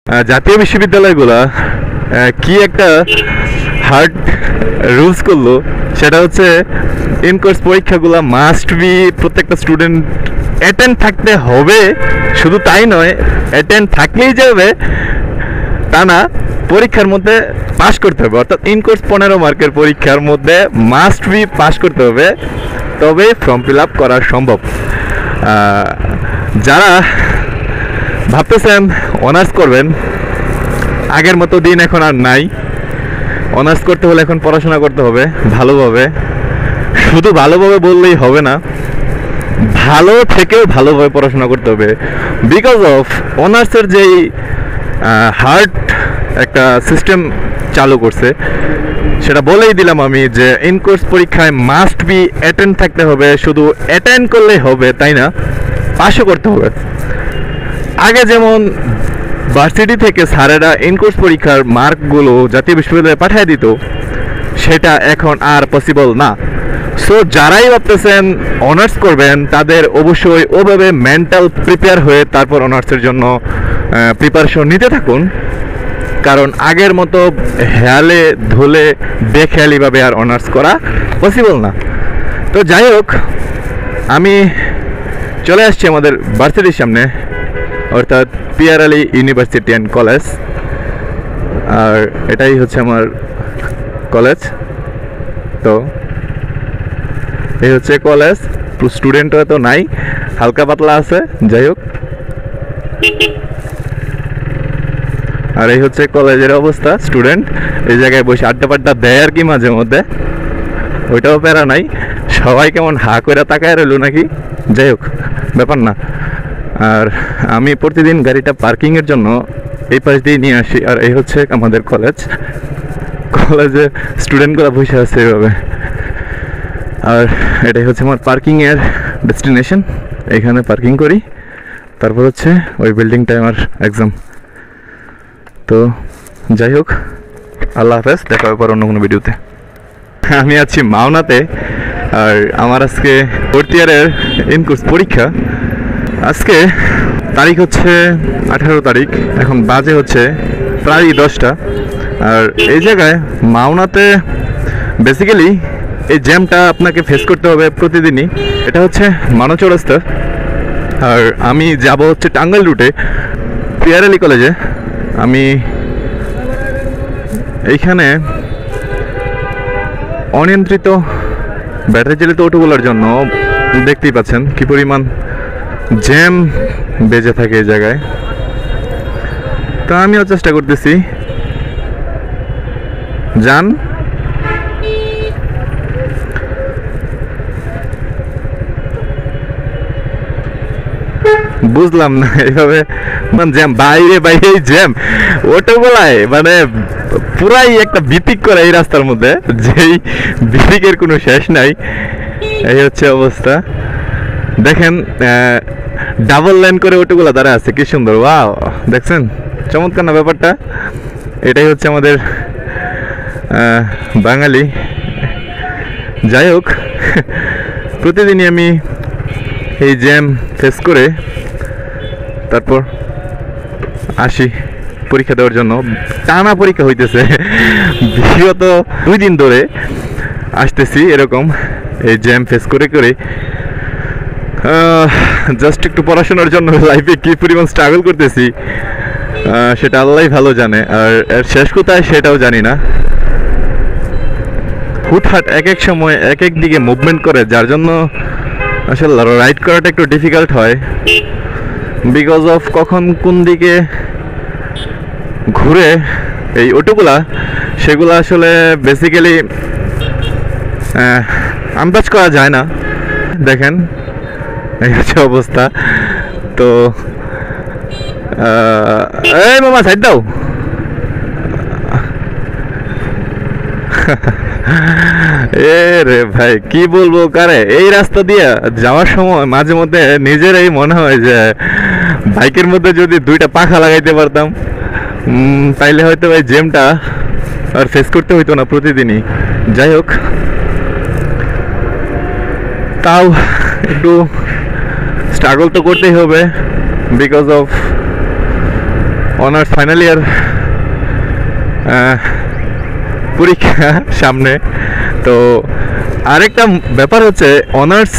জাতীয় বিশ্ববিদ্যালয়গুলা কি একটা হার্ড রুলস করলো, সেটা হচ্ছে ইন কোর্স পরীক্ষাগুলো মাস্ট বি প্রত্যেকটা স্টুডেন্ট অ্যাটেন্ড থাকতে হবে। শুধু তাই নয়, অ্যাটেন্ড থাকলেই যাবে তা না, পরীক্ষার মধ্যে পাশ করতে হবে। অর্থাৎ ইন কোর্স 15 মার্কের পরীক্ষার মধ্যে মাস্ট বি পাশ করতে হবে, তবে ফর্ম ফিল আপ করা সম্ভব। যারা ভাবতেছেন অনার্স করবেন, আগের মতো দিন এখন আর নাই। অনার্স করতে হলে এখন পড়াশোনা করতে হবে ভালোভাবে। শুধু ভালোভাবে বললেই হবে না, ভালো থেকেও ভালোভাবে পড়াশোনা করতে হবে। বিকজ অফ অনার্সের যেই হার্ড একটা সিস্টেম চালু করছে, সেটা বলেই দিলাম আমি যে ইন কোর্স পরীক্ষায় মাস্ট বি অ্যাটেন্ড থাকতে হবে। শুধু অ্যাটেন্ড করলেই হবে তাই না, পাশও করতে হবে। আগে যেমন ভার্সিটি থেকে স্যারেরা ইনকোর্স পরীক্ষার মার্কগুলো জাতীয় বিশ্ববিদ্যালয়ে পাঠিয়ে দিত, সেটা এখন আর পসিবল না। সো যারাই ভাবতেছেন অনার্স করবেন, তাদের অবশ্যই ওভাবে মেন্টাল প্রিপেয়ার হয়ে তারপর অনার্সের জন্য প্রিপারেশন নিতে থাকুন। কারণ আগের মতো হেয়ালে ধুলে বেখেয়ালিভাবে আর অনার্স করা পসিবল না। তো যাই হোক, আমি চলে আসছি আমাদের ভার্সিটির সামনে, অর্থাৎ Piyar Ali university and college. আর এটাই হচ্ছে আমার কলেজ। তো এই হচ্ছে কলেজ। স্টুডেন্টরা তো নাই, হালকা পাতলা আছে। যাই হোক, আর এই হচ্ছে কলেজের অবস্থা। স্টুডেন্ট এই জায়গায় বসে আড্ডা পাড্ডা দেয় আর কি মাঝে মধ্যে, ওইটাও প্যারা নাই। সবাই কেমন হা করে তাকায় রইল নাকি, যাই হোক ব্যাপার না। আর আমি প্রতিদিন গাড়িটা পার্কিংয়ের জন্য এই পাশ দিয়ে নিয়ে আসি। আর এই হচ্ছে আমাদের কলেজ। কলেজে স্টুডেন্টগুলো বসে আছে এভাবে। আর এটাই হচ্ছে আমার পার্কিংয়ের ডেস্টিনেশন। এখানে পার্কিং করি, তারপর হচ্ছে ওই বিল্ডিংটায় আমার এক্সাম। তো যাই হোক, আল্লাহ হাফেজ, দেখা হবে পর অন্য কোনো ভিডিওতে। আমি আছি মাওনাতে, আর আমার আজকে ফোর্থ ইয়ারের ইনকোর্স পরীক্ষা। আজকে তারিখ হচ্ছে 18 তারিখ, এখন বাজে হচ্ছে প্রায় 10টা। আর এই জায়গায় মাওনাতে বেসিক্যালি এই জ্যামটা আপনাকে ফেস করতে হবে প্রতিদিনই। এটা হচ্ছে মানো চৌরাস্তা, আর আমি যাব হচ্ছে টাঙ্গাইল রুটে পিয়ার আলী কলেজে। আমি এইখানে অনিয়ন্ত্রিত ব্যাটারি চালিত অটোগুলোর জন্য দেখতেই পাচ্ছেন কি পরিমাণ জ্যাম বেজে থাকে এই জায়গায়। তা আমিও চেষ্টা করতেছি যান। বুঝলাম না এইভাবে জ্যাম, বাইরে বাইরে জ্যাম, অটোগুলায় মানে পুরাই একটা বিতিক করে এই রাস্তার মধ্যে, যেই বিতিকের কোনো শেষ নাই। এই হচ্ছে অবস্থা। দেখেন ডাবল লাইন করে অটোগুলা দাঁড়া আছে, কি সুন্দর। ওয়াও, দেখছেন চমৎকার না ব্যাপারটা। এটাই হচ্ছে আমাদের বাঙালি। যাই হোক, প্রতিদিনই আমি এই জ্যাম ফেস করে তারপর আসি পরীক্ষা দেওয়ার জন্য। টানা পরীক্ষা হইতেছে, বিগত 2 দিন ধরে আসতেছি এরকম এই জ্যাম ফেস করে করে। জাস্ট একটু পড়াশোনার জন্য লাইফে কী পরিমাণ স্ট্রাগল করতেছি সেটা আল্লাহই ভালো জানে। আর এর শেষ কোথায় সেটাও জানি না। হুটহাট এক এক সময় এক এক দিকে মুভমেন্ট করে, যার জন্য আসলে রাইড করাটা একটু ডিফিকাল্ট হয়। বিকজ অফ কখন কোন দিকে ঘুরে এই অটোগুলা, সেগুলো আসলে বেসিক্যালি আন্দাজ করা যায় না। দেখেন এই হচ্ছে অবস্থা। তো এই মামা সাইড দাও। এ রে ভাই, কি বলবো কারে। এই রাস্তা দিয়ে যাওয়ার সময় মাঝে মধ্যে নিজেরাই মনে হয় যে বাইকের মধ্যে যদি 2টা পাখা লাগাইতে পারতাম, তাইলে হয়তো এই জ্যামটা আর ফেস করতে হইতো না প্রতিদিনই। যাই হোক, তাও একটু স্ট্রাগল তো করতেই হবে, because of honours final year পরীক্ষা সামনে। তো আরেকটা ব্যাপার হচ্ছে অনার্স